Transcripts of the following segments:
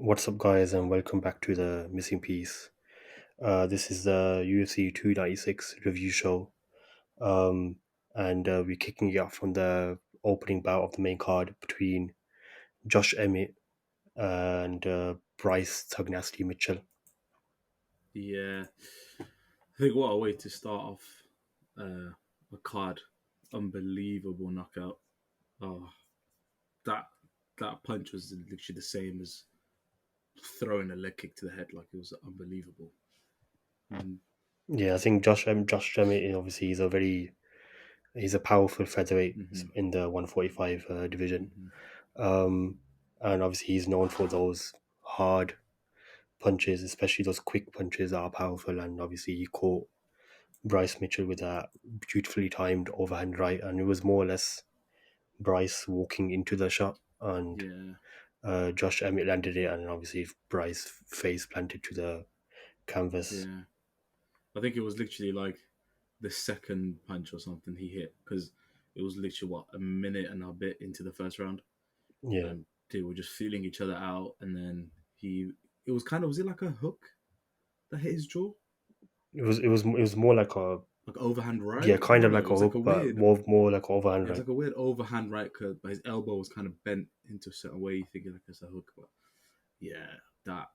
What's up, guys, and welcome back to the Missing Piece. This is the UFC 296 review show, um, and we're kicking it off from the opening bout of the main card between Josh Emmett and Bryce Tugnasty Mitchell. Yeah, I think what a way to start off a card. Unbelievable knockout. Oh, that that punch was literally the same as throwing a leg kick to the head. Like it was unbelievable. Mm, Yeah, I think Josh Emmett, obviously, he's a powerful featherweight mm-hmm, in the 145 division, mm-hmm. um, and obviously he's known for those hard punches, especially those quick punches that are powerful. And obviously, he caught Bryce Mitchell with a beautifully timed overhand right, and it was more or less Bryce walking into the shot, and Yeah, Josh Emmett landed it, and obviously Bryce face planted to the canvas. yeah. I think it was literally like the second punch or something he hit because it was literally what a minute and a bit into the first round, Yeah, and they were just feeling each other out, and then it was kind of was it like a hook that hit his jaw? it was more like a, Like overhand yeah, right? I kind of don't know. like It a was like hook, a but weird. more like overhand Yeah, it was right. like a weird overhand right, but his elbow was kind of bent into a certain way. You thinking like it's a hook, but yeah, that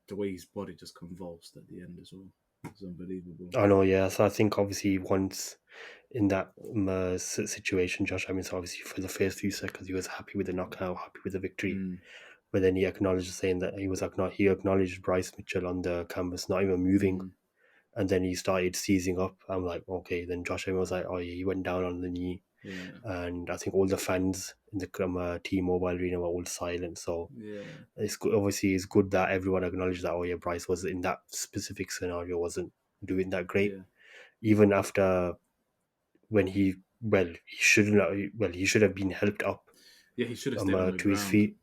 the way his body just convulsed at the end as well. It was unbelievable. I know, yeah. So I think obviously once in that situation, Josh Emmett, obviously for the first few seconds he was happy with the knockout, happy with the victory. Mm, But then he acknowledged saying that he acknowledged Bryce Mitchell on the canvas, not even moving. mm, And then he started seizing up. I'm like, okay. Then Josh Emmett was like, oh yeah, he went down on the knee, yeah, and I think all the fans in the T-Mobile arena were all silent. So yeah, it's good. Obviously, it's good that everyone acknowledged that. Oh yeah, Bryce was in that specific scenario wasn't doing that great. yeah, Even after when he shouldn't have, he should have been helped up yeah. He should have stayed on the to his ground. feet.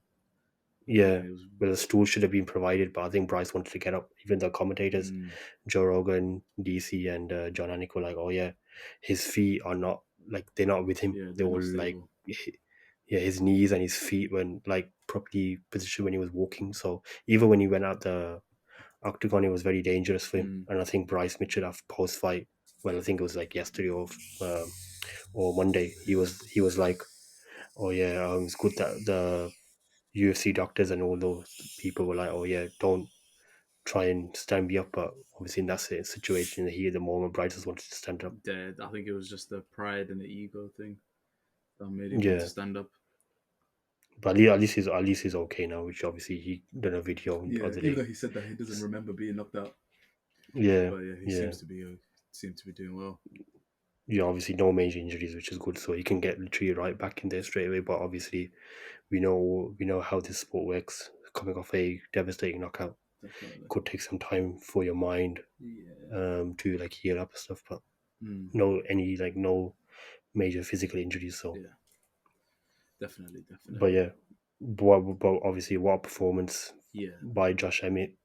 Yeah, Yeah, it was. well, a stool should have been provided, but I think Bryce wanted to get up. Even the commentators, Mm, Joe Rogan, DC, and John Anik were like, "Oh yeah, his feet are not like they're not with him. yeah, They they're all not like, stable. yeah, his knees and his feet weren't like properly positioned when he was walking. So even when he went out the octagon, it was very dangerous for him. Mm, And I think Bryce Mitchell, after post fight, well, I think it was like yesterday or Monday, he was like, "Oh yeah, it's good that the UFC doctors and all those people were like, oh yeah, don't try and stand me up." But obviously in that situation, here at the moment, Bryce just wanted to stand up. dead. I think it was just the pride and the ego thing that made him want to Yeah, stand up. but at least he's okay now. Which obviously he done a video the Yeah, other even though day. he said that he doesn't remember being knocked out. Yeah, But yeah, he yeah, seems to be doing well. yeah. Obviously no major injuries, which is good. So he can get literally right back in there straight away. But obviously we know how this sport works. Coming off a devastating knockout Definitely. could take some time for your mind Yeah. to like heal up and stuff. But Mm, no major physical injuries. So, yeah. Definitely. but Definitely. yeah, but obviously, what a performance Yeah. by Josh Emmett,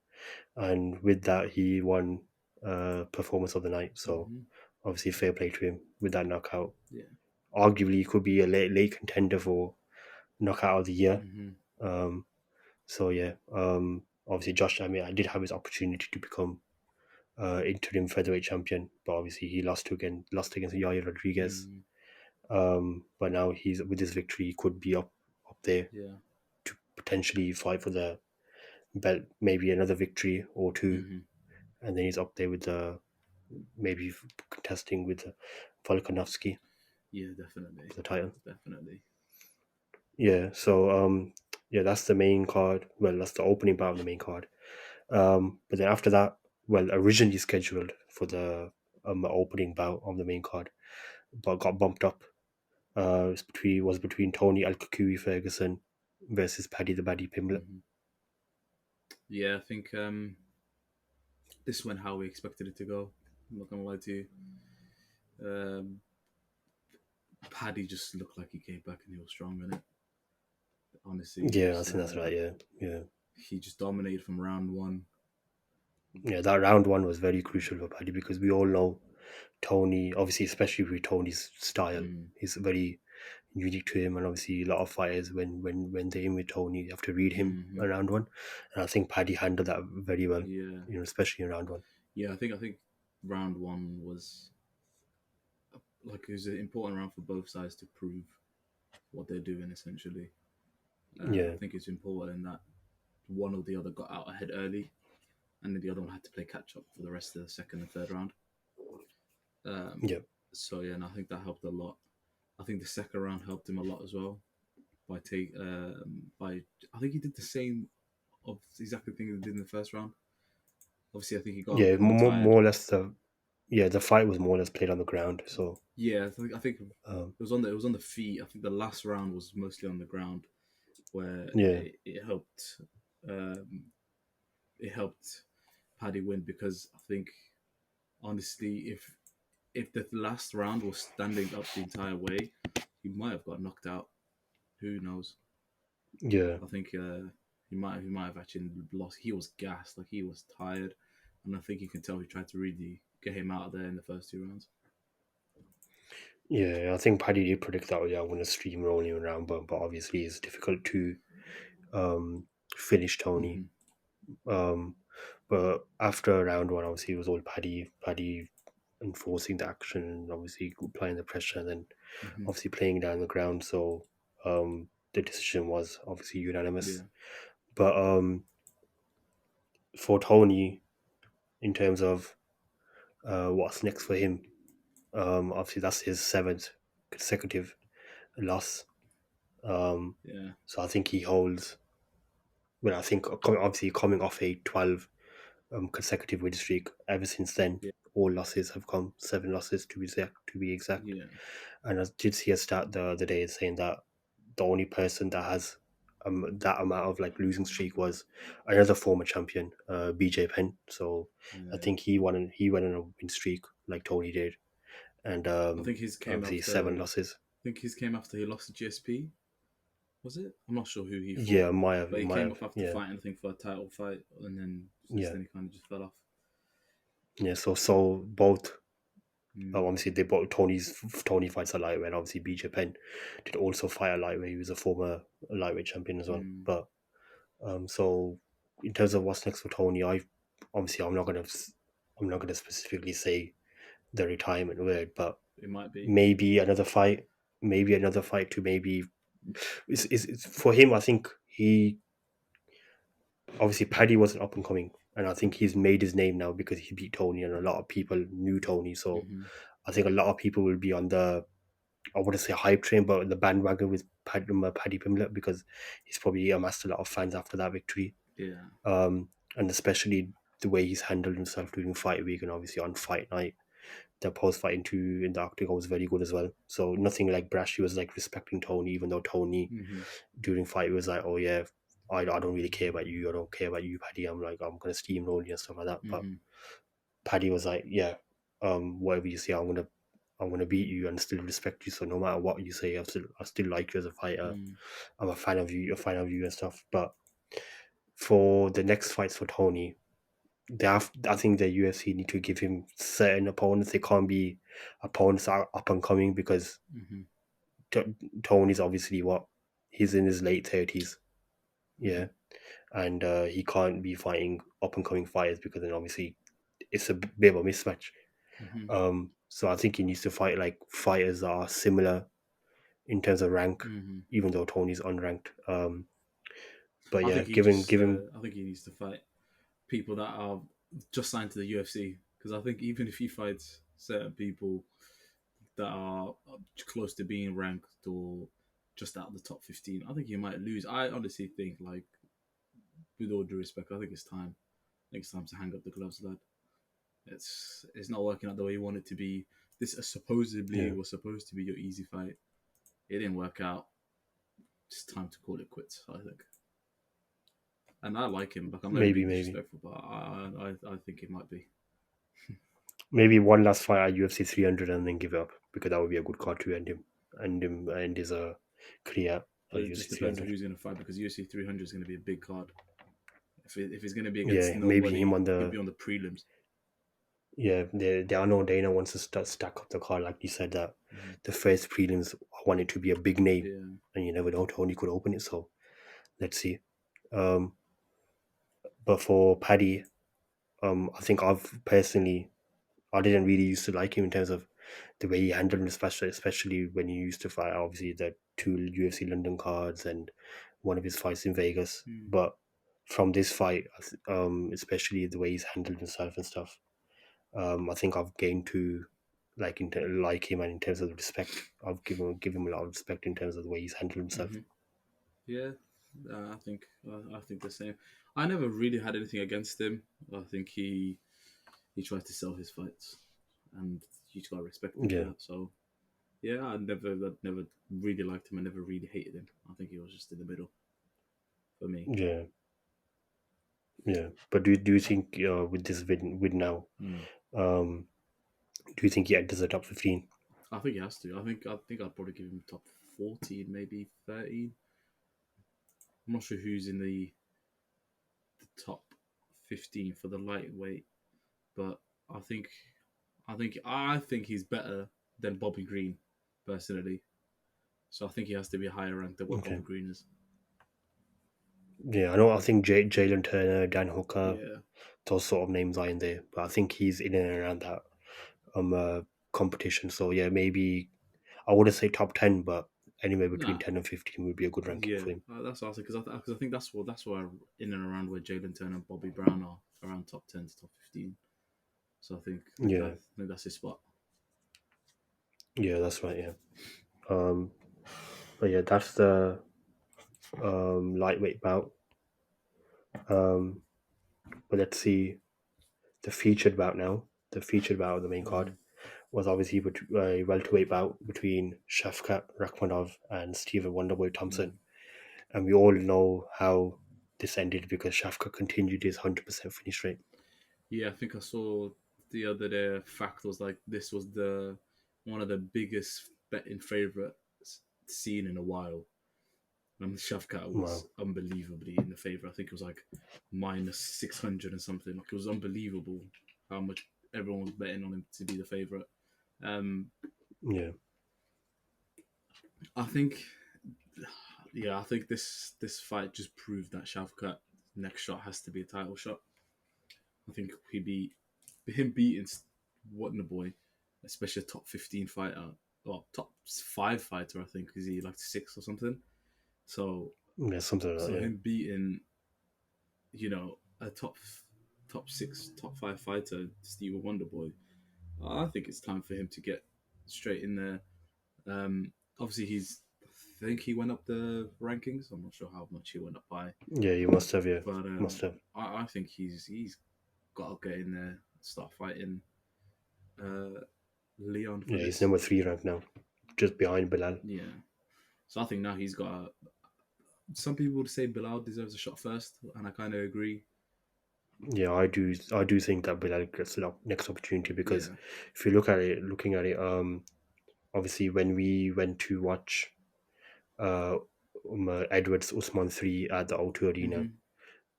and with that, he won performance of the night. So, Hmm. obviously, fair play to him with that knockout. Yeah. Arguably, he could be a late contender for knockout of the year. Hmm. Um, so yeah, obviously, Josh Emmett, I did have his opportunity to become interim featherweight champion, but obviously he lost against Yair Rodriguez. Mm, But now he's with his victory, he could be up there yeah. to potentially fight for the belt, maybe another victory or two, Hmm. and then he's up there with the maybe contesting with Volkanovski Yeah. Definitely. for the title. Definitely. Yeah, so yeah, that's the main card. Well, that's the opening bout of the main card. But then after that, well, originally scheduled for the opening bout of the main card, but got bumped up. Was between Tony Ferguson versus Paddy the Baddy Pimblett. Hmm. Yeah. I think this went how we expected it to go. I'm not gonna lie to you. Um, Paddy just looked like he came back and he was strong in it. Honestly, Yeah, I think that's right. Yeah, yeah. he just dominated from round one. Yeah, that round one was very crucial for Paddy because we all know Tony, obviously, especially with Tony's style, Mm, he's very unique to him, and obviously a lot of fighters when they're in with Tony, you have to read him around one, and I think Paddy handled that very well, Yeah, especially in round one. yeah. I think round one was like it was an important round for both sides to prove what they're doing. Essentially, I Yeah, think it's important that one or the other got out ahead early, and then the other one had to play catch up for the rest of the second and third round. yeah, So yeah, and I think that helped a lot. I think the second round helped him a lot as well by I think he did the same of the exact thing he did in the first round. Obviously, I think he got a yeah. bit more tired. More or less the fight was more or less played on the ground. So Yeah, I think it um, was on the feet. I think the last round was mostly on the ground, where yeah, um, it helped Paddy win because I think honestly, if the last round was standing up the entire way, he might have got knocked out. Who knows? yeah, I think he might have actually lost. He was gassed, like he was tired, and I think you can tell he tried to really get him out of there in the first two rounds. yeah. I think Paddy did predict that. Yeah, I'm going to stream rolling around, but obviously it's difficult to um, finish Tony. Hmm. Um, but after round one, obviously it was all Paddy enforcing the action, and obviously applying the pressure, and then Hmm. obviously playing down the ground. So the decision was obviously unanimous. Yeah, But for Tony, in terms of what's next for him, obviously that's his seventh consecutive loss. Um, yeah, so I think he holds. Well, I think obviously coming off a 12 consecutive win streak. Ever since then, yeah, all losses have come, 7 losses to be exact. To be exact. yeah. And I did see a stat the other day saying that the only person that has that amount of like losing streak was another former champion, BJ Penn. So I Yeah. think he went on a win streak like Tony did, and I think his came obviously after. 7 losses. I think his came after he lost to GSP. Was it? I'm not sure who he fought, Yeah, but he might came have, up after yeah, fighting, I think, for a title fight, and then since yeah, then he kind of just fell off. yeah. So both. Mm, Obviously, they both Tony fights a lightweight. Obviously, BJ Penn did also fight a lightweight. He was a former lightweight champion as well. mm, But so in terms of what's next for Tony, I'm not gonna specifically say the retirement word, but it might be. maybe another fight, to maybe it's for him. I think he obviously Paddy wasn't up and coming, and I think he's made his name now because he beat Tony, and a lot of people knew Tony. So Hmm. I think a lot of people will be on the I wouldn't say hype train, but the bandwagon with Paddy Pimblett because he's probably amassed a lot of fans after that victory. Yeah. And especially the way he's handled himself during fight week and obviously on fight night. The post fight interview in the Octagon was very good as well. So nothing like brash. He was like respecting Tony, even though Tony Hmm. during fight was like, "Oh yeah, I don't really care about you. I don't care about you, Paddy. I'm gonna steamroll you and stuff like that." But Hmm. Paddy was like, "Yeah, whatever you say, I'm gonna beat you and still respect you. So no matter what you say, I still like you as a fighter. Mm. I'm a fan of you and stuff." But for the next fights for Tony, I think the UFC need to give him certain opponents. They can't be opponents that are up and coming because Hmm. Tony's obviously he's in his late 30s, Hmm. yeah, and he can't be fighting up and coming fighters because then obviously it's a bit of a mismatch. Hmm. So I think he needs to fight like fighters that are similar in terms of rank, Hmm. even though Tony's unranked. But I yeah, think give him, I think he needs to fight people that are just signed to the UFC because I think even if he fights certain people that are close to being ranked or just out of the top 15, I think he might lose. I honestly think, like, with all due respect, I think it's time. I think it's time to hang up the gloves, lad. It's not working out the way you want it to be. This supposedly yeah, was supposed to be your easy fight. It didn't work out. It's time to call it quits, I think. And I like him. Like, I'm not maybe being disrespectful, but I think it might be. maybe one last fight at UFC 300 and then give it up because that would be a good card to end his career But at it just UFC depends on 300. who's going to fight because UFC 300 is going to be a big card. If it's going to be against Yeah, maybe him nobody, on he'll the be on the prelims. Yeah, there are no Dana wants to stack up the card, like you said, that Mhm. the first prelims I want it to be a big name, Yeah. and you never know, Tony could open it. So let's see. Um, but for Paddy, I think I've personally, I didn't really used to like him in terms of the way he handled him, especially when he used to fight. Obviously, the two UFC London cards and one of his fights in Vegas. Mm. But from this fight, especially the way he's handled himself and stuff, I think I've gained to like him, and in terms of the respect, I've give him a lot of respect in terms of the way he's handled himself. Hmm. Yeah. I think the same. I never really had anything against him. I think he tries to sell his fights, and you just gotta respect him for Yeah, that. So yeah, I never really liked him. I never really hated him. I think he was just in the middle for me. yeah, yeah. But do you think with this win now, Mm. um, do you think he enters the top 15? I think he has to. I think I'd probably give him top 14, maybe 13. I'm not sure who's in the top 15 for the lightweight, but I think I think he's better than Bobby Green, personally. So I think he has to be higher ranked than what Okay. Bobby Green is. Yeah, I know. I think Jalen Turner, Dan Hooker, Yeah, those sort of names are in there, but I think he's in and around that uh, competition. So yeah, maybe I wouldn't say top 10, but anywhere between nah, 10 and 15 would be a good ranking yeah, for him. that's what I said because I think that's where in and around where Jalen Turner and Bobby Brown are around top 10 to top 15. So Yeah, I think that's his spot. yeah, that's right. Yeah. Um, but yeah, that's the lightweight bout. Um, but let's see the featured bout now. The featured bout of the main card Hmm. was obviously a welterweight bout between Shavkat Rakhmonov and Stephen Wonderboy Thompson. Mm. And we all know how this ended because Shafka continued his 100% finish rate. Yeah, I think I saw the other day a fact was like this was the one of the biggest betting favorites seen in a while. And Shavkat was Wow. unbelievably in the favor. I think it was like minus 600 and something. Like it was unbelievable how much everyone was betting on him to be the favorite. Um, Yeah. I think, yeah, I think this fight just proved that Shavkat next shot has to be a title shot. I think he beat him beating Wonderboy, especially a top 15 fighter or top 5 fighter. I think is he like 6 or something. So Yeah, something like so that, him beating a top 6, top 5 fighter, Stephen Wonderboy. I think it's time for him to get straight in there. Obviously, I think he went up the rankings. I'm not sure how much he went up by, yeah. Yeah, you must have, yeah. but Must have. I think he's got to get in there, start fighting uh, Leon for Yeah, he's this. number 3 ranked now, just behind Bilal. Yeah. So I think now he's got. Some people would say Bilal deserves a shot first, and I kind of agree. Yeah, I do think that Bilal gets the next opportunity because Yeah. if you looking at it, obviously when we went to watch uh, Edwards Usman 3 at the O2 Arena, Hmm.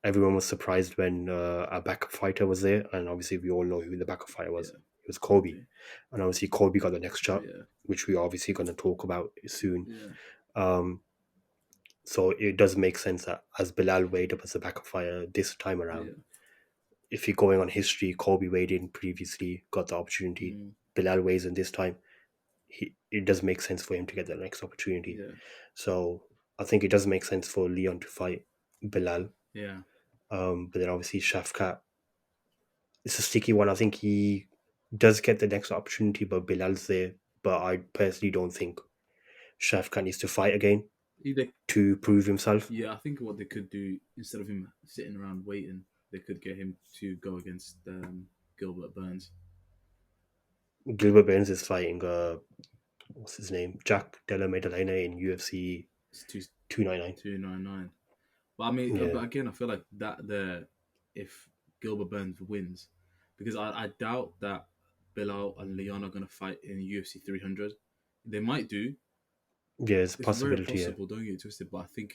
everyone was surprised when a backup fighter was there, and obviously we all know who the backup fighter was. Yeah. It was Kobe, Kobe. and obviously Kobe got the next shot, Yeah. which we're obviously going to talk about soon. Yeah. Um, so it does make sense that as Bilal weighed up as a backup fighter this time around, Yeah. if you're going on history, Kobe weighed in previously, got the opportunity. Mm. Bilal weighs in this time. It does make sense for him to get the next opportunity. Yeah. So I think it does make sense for Leon to fight Bilal. Yeah. But then obviously Shafkat, it's a sticky one. I think he does get the next opportunity, but Bilal's there. But I personally don't think Shafkat needs to fight again Either to prove himself. Yeah, I think what they could do instead of him sitting around waiting, they could get him to go against Gilbert Burns. Gilbert Burns is fighting what's his name? Jack Della Maddalena in UFC It's 299. 299. But I mean, Yeah. but again, I feel like that there, if Gilbert Burns wins, because I doubt that Bilal and Leon are going to fight in UFC 300. They might do. Yeah, it's a It's very possibility, yeah. possible. Don't get it twisted. But I think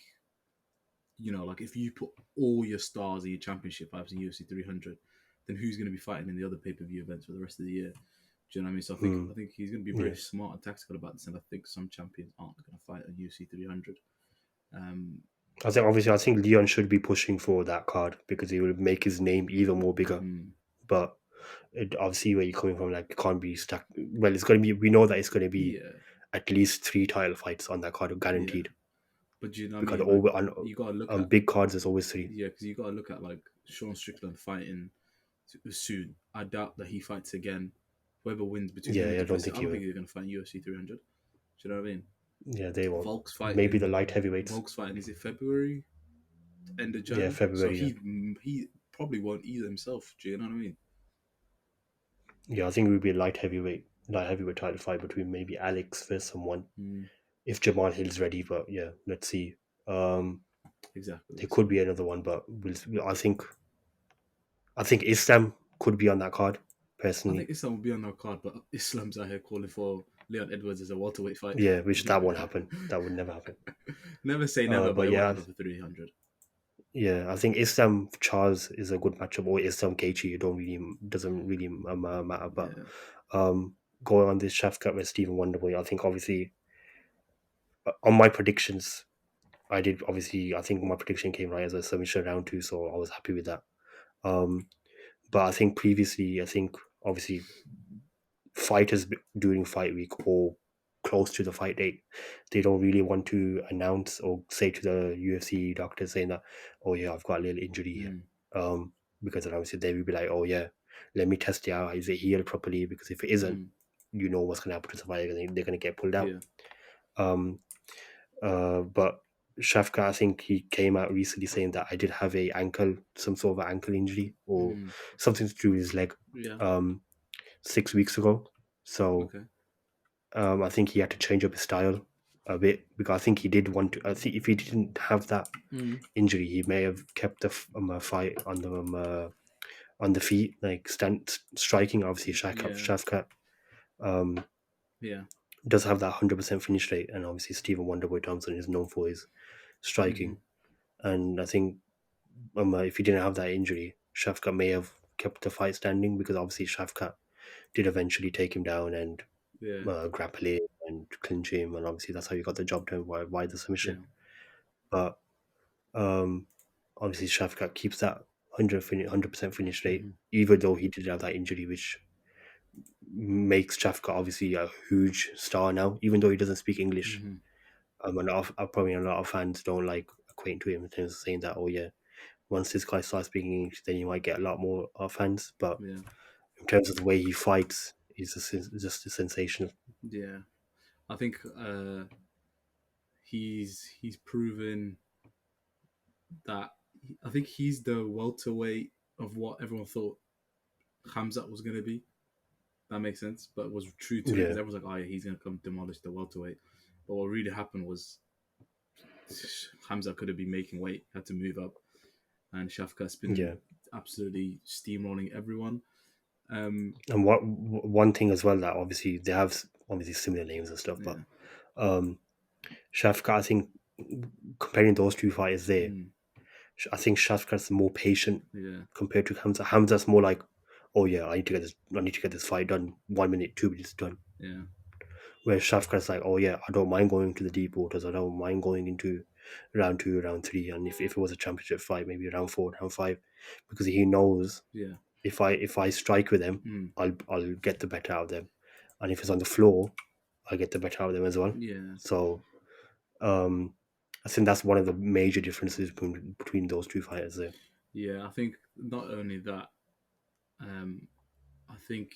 like if you put all your stars in your championship fights in UFC 300, then who's going to be fighting in the other pay-per-view events for the rest of the year? Do you know what I mean? So I think he's going to be very Yeah. smart and tactical about this, and I think some champions aren't going to fight on UFC 300. I think Leon should be pushing for that card because he will make his name even more bigger. But obviously, where you're coming from, like, it can't be stuck. Well, it's going to be. We know that it's going to be Yeah, at least 3 title fights on that card, yeah. guaranteed. But do you know what I Because mean? Like, you got to look on at big cards, there's always 3. because you got to look at like Sean Strickland fighting soon. I doubt that he fights again. Whoever wins between him Yeah, and I don't Duplessis, think I he don't will. think he's going to fight in UFC 300. Do you know what I mean? Yeah, they won't. Volk's Maybe the fighting. light heavyweights. Volk's fighting. Is it February? End of Yeah, Jan? So February. Yeah. he probably won't either himself. Do you know what I mean? Yeah, I think it would be a light heavyweight title fight between maybe Alex versus someone if Jamal Hill's ready. But yeah, let's see. Exactly. There could be another one, but I think Islam could be on that card. I Personally, think Islam will be on our card, but Islam's out here calling for Leon Edwards as a welterweight fight. yeah, which that won't happen. That would never happen. Never say never, but But it won't yeah, happen for 300. yeah, I think Islam Charles is a good matchup, or Islam Gaethje. It doesn't really matter. But Yeah. going on this Shavkat with Stephen Wonderboy, I think obviously on my predictions, I did obviously. I think my prediction came right as a submission round 2, so I was happy with that. But I think previously, obviously fighters during fight week or close to the fight date, they don't really want to announce or say to the UFC doctor saying that, oh yeah, I've got a little injury here. Because then obviously they will be like, oh yeah, let me test it out. Is it healed properly? Because if it isn't, you know what's going to happen to the fighter. They're going to get pulled out. Yeah. But Shafka, I think he came out recently saying that I did have some sort of ankle injury or something to do with his leg. Yeah. 6 weeks ago. So Okay. I think he had to change up his style a bit because I think he did want to. I think if he didn't have that injury, he may have kept the fight on the feet, like striking. Obviously, Shavkat Yeah. does have that 100% finish rate, and obviously Stephen Wonderboy Thompson is known for his striking. And I think if he didn't have that injury, Shavkat may have kept the fight standing because obviously Shavkat did eventually take him down and Yeah. grapple him and clinch him, and obviously that's how you got the job done by the submission. Yeah. But obviously Shavkat keeps that 100% finish rate, even though he did have that injury, which makes Shavkat obviously a huge star now, even though he doesn't speak English. Probably a lot of fans don't like equating to him in terms of saying that, oh yeah, once this guy starts speaking English, then you might get a lot more fans. But Yeah. in terms of the way he fights, he's just a sensation. Yeah. I think he's proven that I think he's the welterweight of what everyone thought Hamzat was going to be. That makes sense, but was true to it because Yeah. everyone's like, "Oh yeah, he's going to come demolish the welterweight." But what really happened was Hamzat could have been making weight, had to move up, and Shavkat's been absolutely steamrolling everyone. And one thing as well that obviously they have obviously similar names and stuff, but Shafkat, I think comparing those two fighters there, I think Shafkat's more patient compared to Hamza. Hamza's more like, oh yeah, I need to get this fight done 1 minute, 2 minutes done. Yeah. Where Shafkat's like, oh yeah, I don't mind going to the deep waters. I don't mind going into round 2, round 3, and if it was a championship fight, maybe round 4, round 5, because he knows if I strike with them, I'll get the better out of them, and if it's on the floor, I'll get the better out of them as well. Yeah. So, I think that's one of the major differences between those two fighters there. Yeah, I think not only that, I think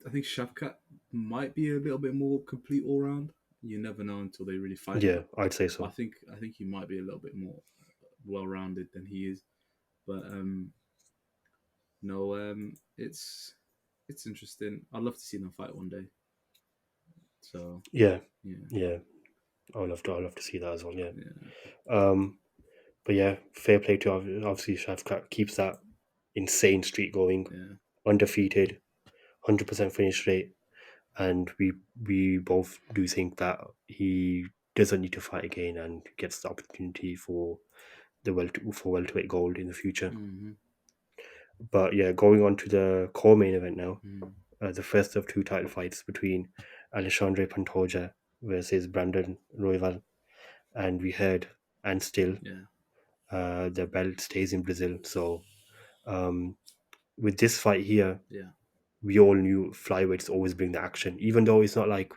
Shavkat might be a little bit more complete all round. You never know until they really fight. Yeah, I'd say so. I think he might be a little bit more well rounded than he is. But it's interesting. I'd love to see them fight one day. So yeah. I'd love to see that as well. Yeah. But yeah, fair play to obviously Shavkat keeps that insane streak going, undefeated, 100% finish rate, and we both do think that he doesn't need to fight again and gets the opportunity for welterweight gold in the future. But yeah, going on to the core main event now, Mm. the first of two title fights between Alexandre Pantoja versus Brandon Royval, and we heard and still Yeah. the belt stays in Brazil. So um, with this fight here, Yeah. we all knew flyweights always bring the action, even though it's not like,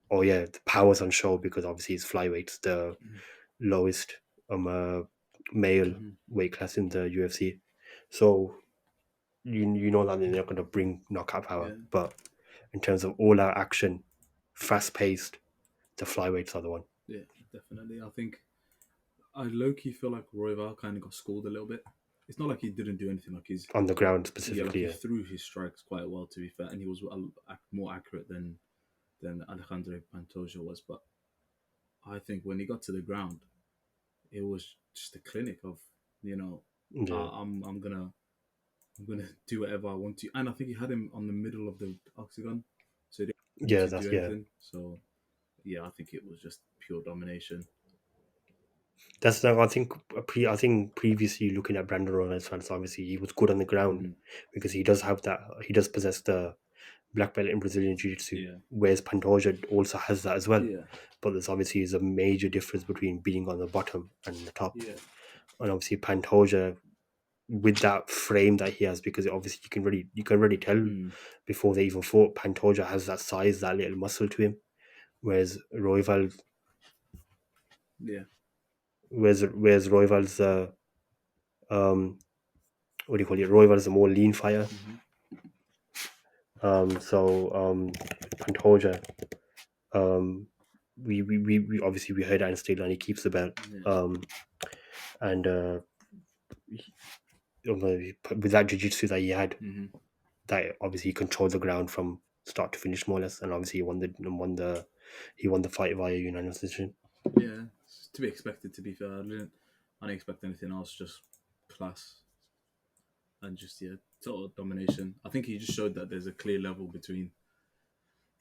oh yeah, the power's on show because obviously it's flyweights, the Mm. lowest male Mm-hmm. weight class in the UFC. So you know that they're not going to bring knockout power, Yeah. but in terms of all out action, fast paced, the flyweights are the one Yeah. Definitely. I think I low key feel like Royval kind of got schooled a little bit. It's not like he didn't do anything. Like on the ground like specifically. he Yeah, threw his strikes quite well, to be fair, and he was more accurate than Alexandre Pantoja was. But I think when he got to the ground, it was just a clinic of you know, yeah, I'm gonna do whatever I want to, and I think he had him on the middle of the octagon, so he didn't yeah. to do That's yeah. anything. So yeah, I think it was just pure domination. That's like I think I think previously looking at Brandon Royval's fans, obviously he was good on the ground Hmm. because he does have that. He does possess the black belt in Brazilian Jiu Jitsu, Yeah, whereas Pantoja also has that as well. yeah, But there's obviously is a major difference between being on the bottom and the top. yeah, And obviously Pantoja with that frame that he has, because obviously you can really tell mm, before they even fought. Pantoja has that size, that little muscle to him, whereas yeah, Royval's um what do you call it? Royval's a more lean fire. hmm, So Pantoja, um, we obviously we heard Aaron Still and he keeps the belt. yeah, And with that jiu-jitsu that he had, hmm, that obviously he controlled the ground from start to finish more or less, and obviously he won the fight via unanimous decision. yeah. It's to be expected. To be fair, I didn't expect anything else. Just class and just yeah, total domination. I think he just showed that there's a clear level between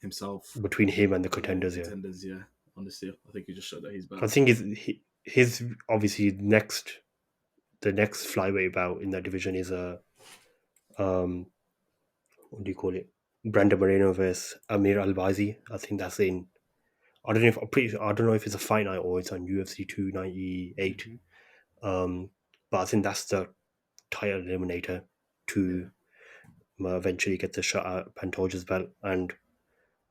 himself Between him and the and the contenders. Yeah, contenders. Yeah, honestly, I think he just showed that he's I better. think his obviously the next flyweight bout in that division is a um what do you call it? Brandon Moreno versus Amir Albazi. I think that's in. I don't know if I'm pretty sure, I don't know if it's a fight night or it's on UFC 298. Hmm. Um, but I think that's the title eliminator Yeah. to eventually get the shot at Pantoja's belt. And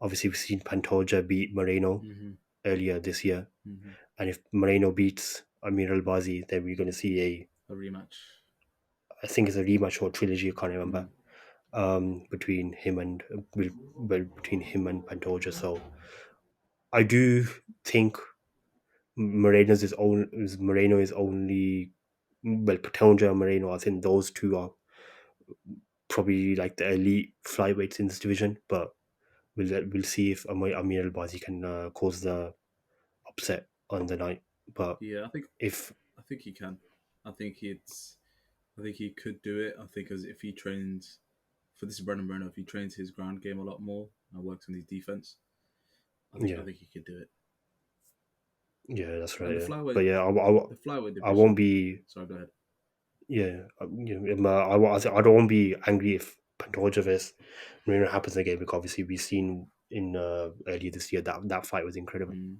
obviously, we've seen Pantoja beat Moreno Hmm. earlier this year. Hmm. And if Moreno beats Amir Albazi, then we're going to see A rematch. I think it's a rematch or trilogy, I can't remember, Mm. between him and between him and Pantoja. So I do think Moreno is only, well, Pantoja and Moreno. I think those two are probably like the elite flyweights in this division. But we'll see if Amir Albazi can cause the upset on the night. But Yeah, if I think he can. I think it's I think he could do it. I think as if he trains for this Brendan Burner, if he trains his ground game a lot more and works on his defense, I yeah, think he could do it. yeah, that's And right. Yeah, but yeah, the flyweight I won't division. be. Sorry, go ahead. Yeah, I won't be angry if Pantoja versus Marino happens again, because obviously we've seen in earlier this year that that fight was incredible. Mm.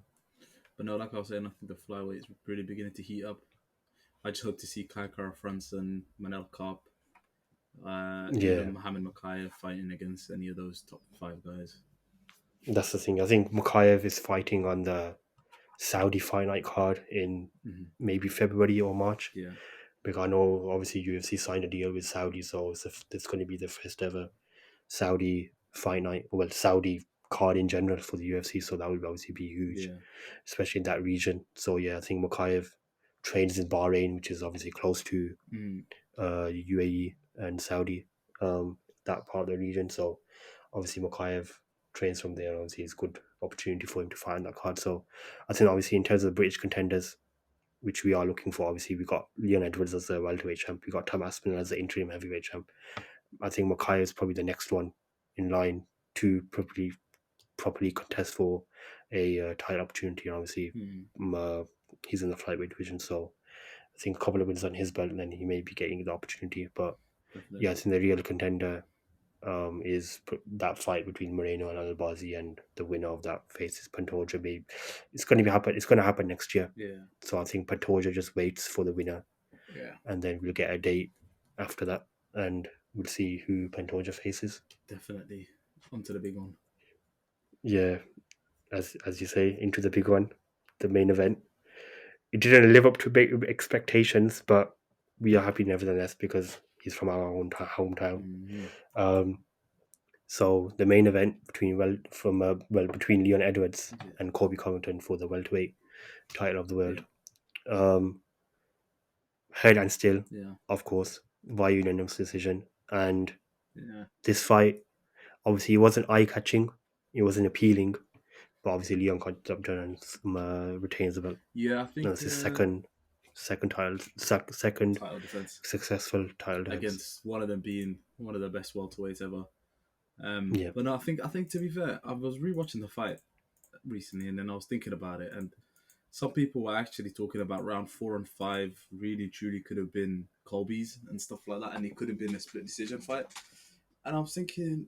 But no, like I was saying, I think the flyweight is really beginning to heat up. I just hope to see Kai Kara Franson, Manel Kopp, Yeah, even Mohamed Makayev fighting against any of those top five guys. that's the thing. I think Makayev is fighting on the Saudi Fight Night card in Hmm. maybe February or March, Yeah. because I know obviously UFC signed a deal with Saudi, so it's going to be the first ever Saudi Fight Night, well, Saudi card in general for the UFC. So that would obviously be huge, Yeah. especially in that region. So yeah, I think Makayev trains in Bahrain, which is obviously close to Mm. UAE and Saudi, that part of the region. So obviously Makayev trains from there. Obviously, it's a good opportunity for him to find that card. So I think obviously in terms of British contenders, which we are looking for, obviously we got Leon Edwards as the welterweight champ. We got Tom Aspinall as the interim heavyweight champ. I think Makayev is probably the next one in line to properly contest for a title opportunity. And obviously, Mm. he's in the flyweight division, so I think a couple of wins on his belt, and then he may be getting the opportunity. But definitely. yeah, I think the real contender is that fight between Moreno and Albazi, and the winner of that faces Pantoja. Maybe it's going to be happen. It's going to happen next year. Yeah, So I think Pantoja just waits for the winner, yeah, and then we'll get a date after that, and we'll see who Pantoja faces. definitely. On to the big one. Yeah, as you say, into the big one, the main event. It didn't live up to big expectations, but we are happy nevertheless because he's from our own hometown. Hmm. Um, so the main event between Leon Edwards Yeah, and Colby Covington for the welterweight title of the yeah, world. Um, Head and still, yeah, of course, by unanimous decision. And yeah. this fight, obviously, it wasn't eye catching, it wasn't appealing, but obviously Leon got the job done and retains the belt. Yeah, I No, think it's his second title defense successful title defense. against one of them being one of the best welterweights ever. Yeah, But no, I think to be fair, I was rewatching the fight recently, and then I was thinking about it, and some people were actually talking about round 4 and 5 really truly could have been Colby's and stuff like that, and it could have been a split decision fight. And I was thinking,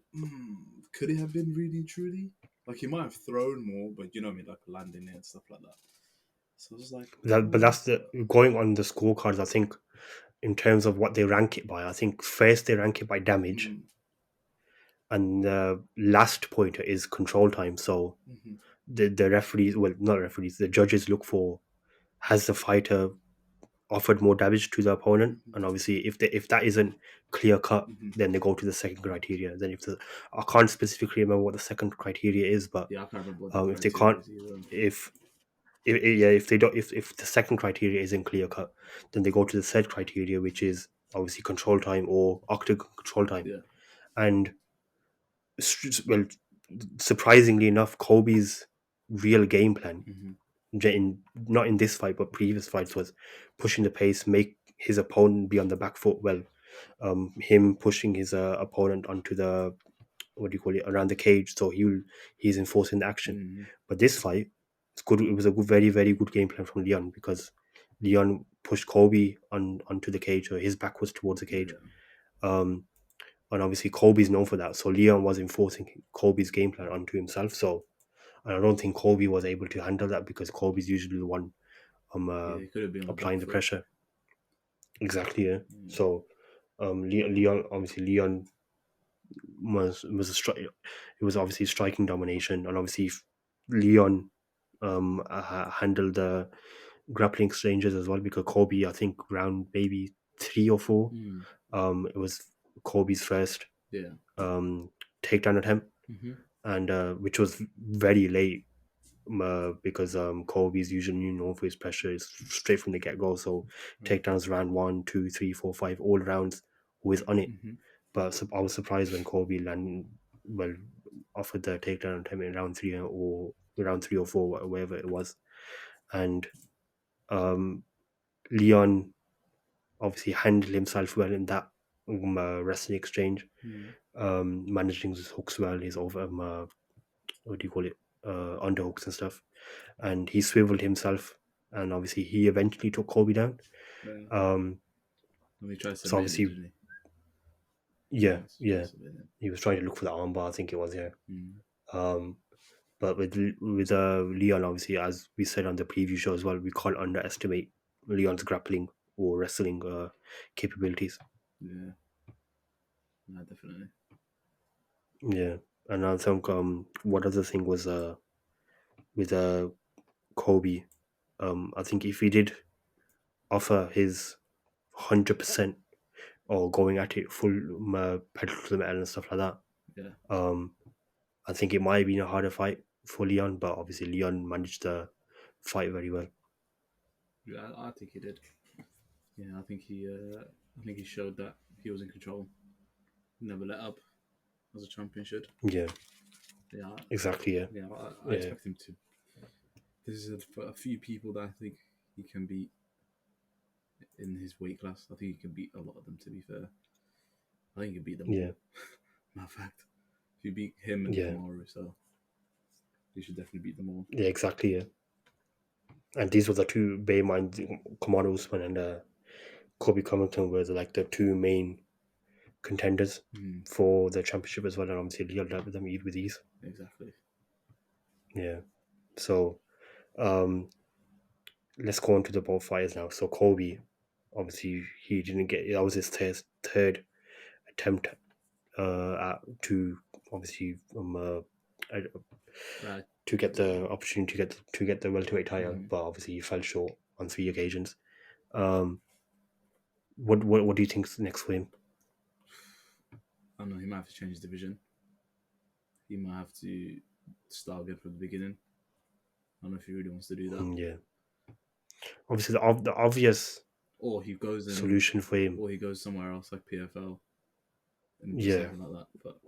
could it have been really truly? Like he might have thrown more, but you know what I mean, like landing it and stuff like that. So I was like, but that's the going on the scorecards. I think in terms of what they rank it by, I think first they rank it by damage, mm, and the last pointer is control time. So mm-hmm, the referees, well, not referees, the judges look for, has the fighter offered more damage to the opponent, mm-hmm, and obviously if that isn't clear cut, mm-hmm. then they go to the second criteria. Then if the I can't specifically remember what the second criteria is, but Yeah, I can't remember what the if they criteria can't, is either. if yeah, if they don't, if the second criteria isn't clear cut, then they go to the third criteria, which is obviously control time or octagon control time. Yeah. And well, surprisingly enough, Kobe's real game plan, Mm-hmm. not in this fight but previous fights, was pushing the pace, make his opponent be on the back foot. Well, him pushing his opponent onto the, what do you call it, around the cage, so he's enforcing the action. Mm-hmm. But this fight, it's good. It was a good, very very good game plan from Leon, because Leon pushed Kobe onto the cage, or his back was towards the cage. Yeah. Um, and obviously Kobe's known for that, so Leon was enforcing Kobe's game plan onto himself. So, and I don't think Kobe was able to handle that, because Kobe's usually the one Yeah, it could have been on the back applying the foot. pressure. Exactly, yeah. Mm. So Leon, obviously Leon was it was obviously striking domination, and obviously Leon handled the grappling exchanges as well, because Kobe, I think round maybe 3 or 4, Mm. it was Kobe's first Yeah. um takedown attempt, Mm-hmm. and which was very late, because Kobe's usually known for his pressure is straight from the get go. So Right. takedowns round 1, 2, 3, 4, 5, all rounds always on it. Mm-hmm. But I was surprised when Kobe well, offered the takedown attempt in round 3 or 4, whatever it was, and um, Leon obviously handled himself well in that wrestling exchange, Mm. managing his hooks well, his over what do you call it, underhooks and stuff, and he swiveled himself, and obviously he eventually took Kobe down. Yeah. Um, Let me try so submitting him, obviously, didn't he? yeah, Nice. Try yeah, submitting him. he was trying to look for the armbar, I think it was, yeah. Mm. Um, but with Leon, obviously, as we said on the preview show as well, we can't underestimate Leon's grappling or wrestling capabilities. Yeah. No, definitely. Yeah, and I think what other thing was with Kobe, I think if he did offer his 100%, or going at it full pedal to the metal and stuff like that, Yeah. um, I think it might have been a harder fight for Leon, but obviously Leon managed the fight very well. Yeah, I think he did. Yeah, I think he showed that he was in control. Never let up, as a champion should. Yeah, Yeah, exactly. Yeah, yeah. I yeah, expect him to. There's a few people that I think he can beat in his weight class. I think he can beat a lot of them. To be fair, I think he can beat them yeah, all. Matter of fact, if you beat him and yeah, Kamaru, so you should definitely beat them all. yeah, exactly. Yeah, and these were the two Bay Mines, Kamara Usman and Kobe Covington, were like the two main contenders Mm, for the championship as well, and obviously Leon dealt with them with ease. exactly. Yeah. So let's go on to the both fighters now. So Colby, obviously he didn't get, that was his third attempt to obviously uh, Right. to get the opportunity to get the welterweight title, Mhm. but obviously he fell short on 3 occasions. Um, what do you think's next for him? I don't know. He might have to change division. He might have to start again from the beginning. I don't know if he really wants to do that. Yeah, obviously the obvious Or he goes and solution for him. or he goes somewhere else like PFL and does Yeah, something like that. But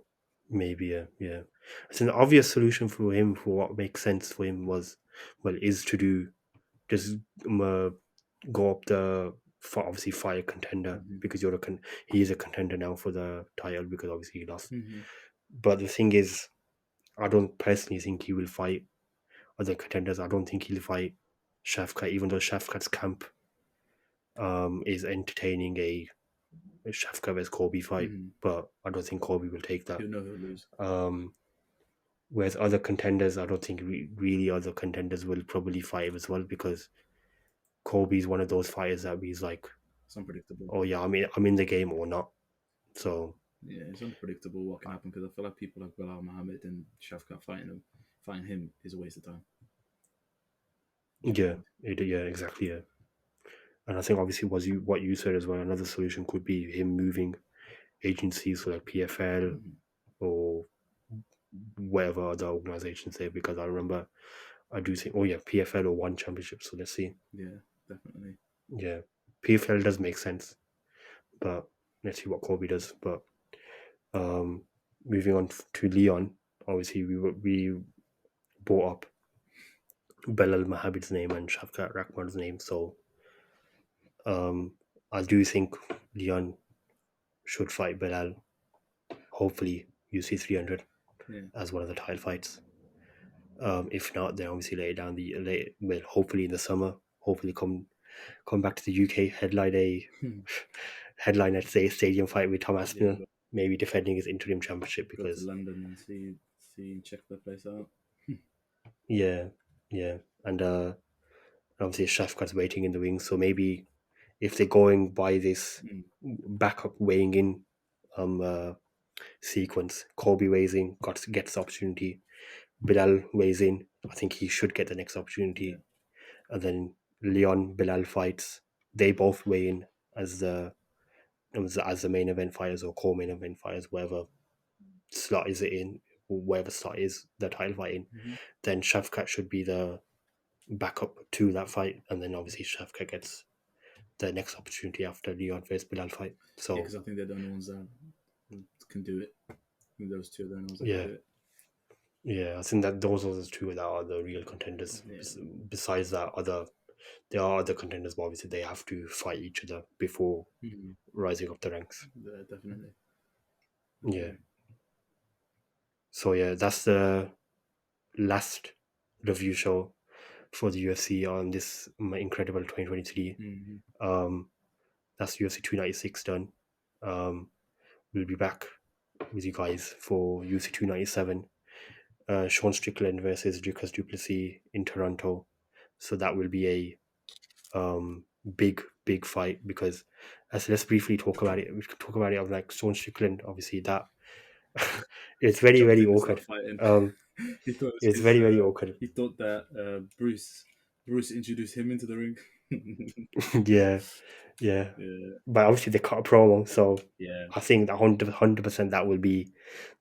maybe. Yeah. So the obvious solution for him, for what makes sense for him, is to do just go up the for obviously fight a contender, mhm. because he is a contender now for the title, because obviously he lost. Mhm. But the thing is, I don't personally think he will fight other contenders. I don't think he'll fight Shavkat, even though Shavkat's camp is entertaining a Shavkat vs Kobe fight, Mhm. but I don't think Kobe will take that. He'll know he'll lose. Um, whereas other contenders, I don't think really other contenders will probably fight him as well, because Kobe's one of those fighters that he's like, It's unpredictable. oh yeah, I'm in the game or not. So Yeah, it's unpredictable what can happen because I feel like people like Bilal Muhammad and Shavkat fighting him is a waste of time. Do you know what I yeah, mean? yeah, exactly, yeah. And I think obviously what you said as well. Another solution could be him moving agencies, so like PFL Mhm. or whatever other organizations there. Because I remember I do think, oh yeah, PFL or one championship. So let's see. Yeah, definitely. Yeah, PFL does make sense, but let's see what Kobe does. But um, moving on to Leon, obviously we brought up Belal Mahabid's name and Shavkat Rahman's name. So I do think Leon should fight Belal. Hopefully, UC 300 Yeah. as one of the title fights. If not, then obviously later down well, hopefully in the summer, hopefully come back to the UK, headline at say stadium fight with Tom Yeah, Aspinall, maybe defending his interim championship, go to because London and see and check the place out. yeah, yeah, and obviously Shafkat's waiting in the wings, so maybe if they're going by this Mm, backup weighing in sequence, Kobe weighs in, gets the opportunity, Bilal weighs in, I think he should get the next yeah. opportunity, and then Leon Bilal fights. They both weigh in as the main event fighters or co-main event fighters, wherever slot is it in, wherever slot is the title fight in. Mm-hmm. Then Shavkat should be the backup to that fight, and then obviously Shavkat gets the next opportunity after Leon versus Bilal fight. Yeah, So because I think they're the only ones that can do it. I think those two are the only ones that can yeah, do it. yeah, I think that those are the two that are the real contenders. Yeah. Besides that, there are other contenders, but obviously they have to fight each other before Mm-hmm. rising up the ranks. Yeah, definitely. Yeah. Agree. So yeah, that's the last review show for the UFC on this incredible 2023. Mm-hmm. Um, that's UFC 296 done. Um, we'll be back with you guys for UFC 297. Sean Strickland versus Lucas Duplessis in Toronto. So that will be a big fight, because let's briefly talk about it. We could talk about it of like Sean Strickland. Obviously, that it's very Jumped very in to start awkward. fighting. Um, He thought it was it's his. very awkward. He thought that Bruce introduced him into the ring. Yeah, yeah. Yeah, But obviously they cut a promo, so yeah. I think that 100% that will be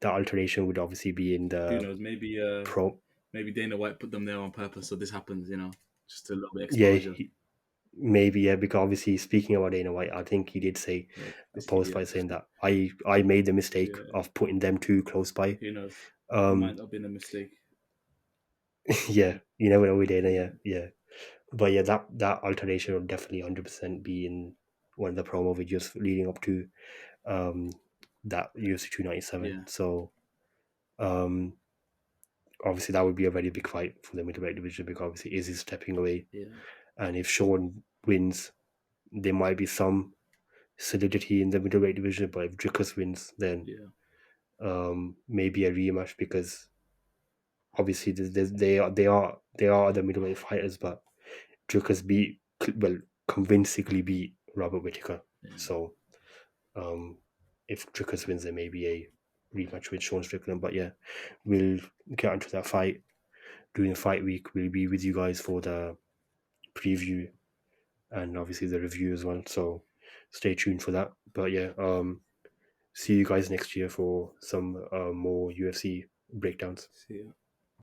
the alteration would obviously be in Who the knows? pro. Maybe Dana White put them there on purpose, so this happens. Just a little bit Yeah, exposure. maybe, yeah, because obviously speaking about Dana White, I think he did say Yeah, a this post idiot. by saying that I made the mistake Yeah, of putting them too close by. who knows? It might Um, not have been a mistake. yeah, you never know with Dana. Yeah, Yeah. But yeah, that alteration will definitely 100% be in one of the promo videos leading up to um that UFC 297. yeah, So um obviously that would be a very big fight for the middleweight division, because obviously Izzy stepping away, yeah. and if Sean wins, there might be some solidity in the middleweight division. But if Dricus wins, then Yeah. maybe a rematch, because obviously they are other middleweight fighters, but Dricus convincingly beat Robert Whittaker. Yeah. So if Dricus wins, there may be a rematch with Sean Strickland. But yeah, we'll get onto that fight during fight week. We'll be with you guys for the preview and obviously the review as well. So stay tuned for that. But yeah, see you guys next year for some more UFC breakdowns. See ya.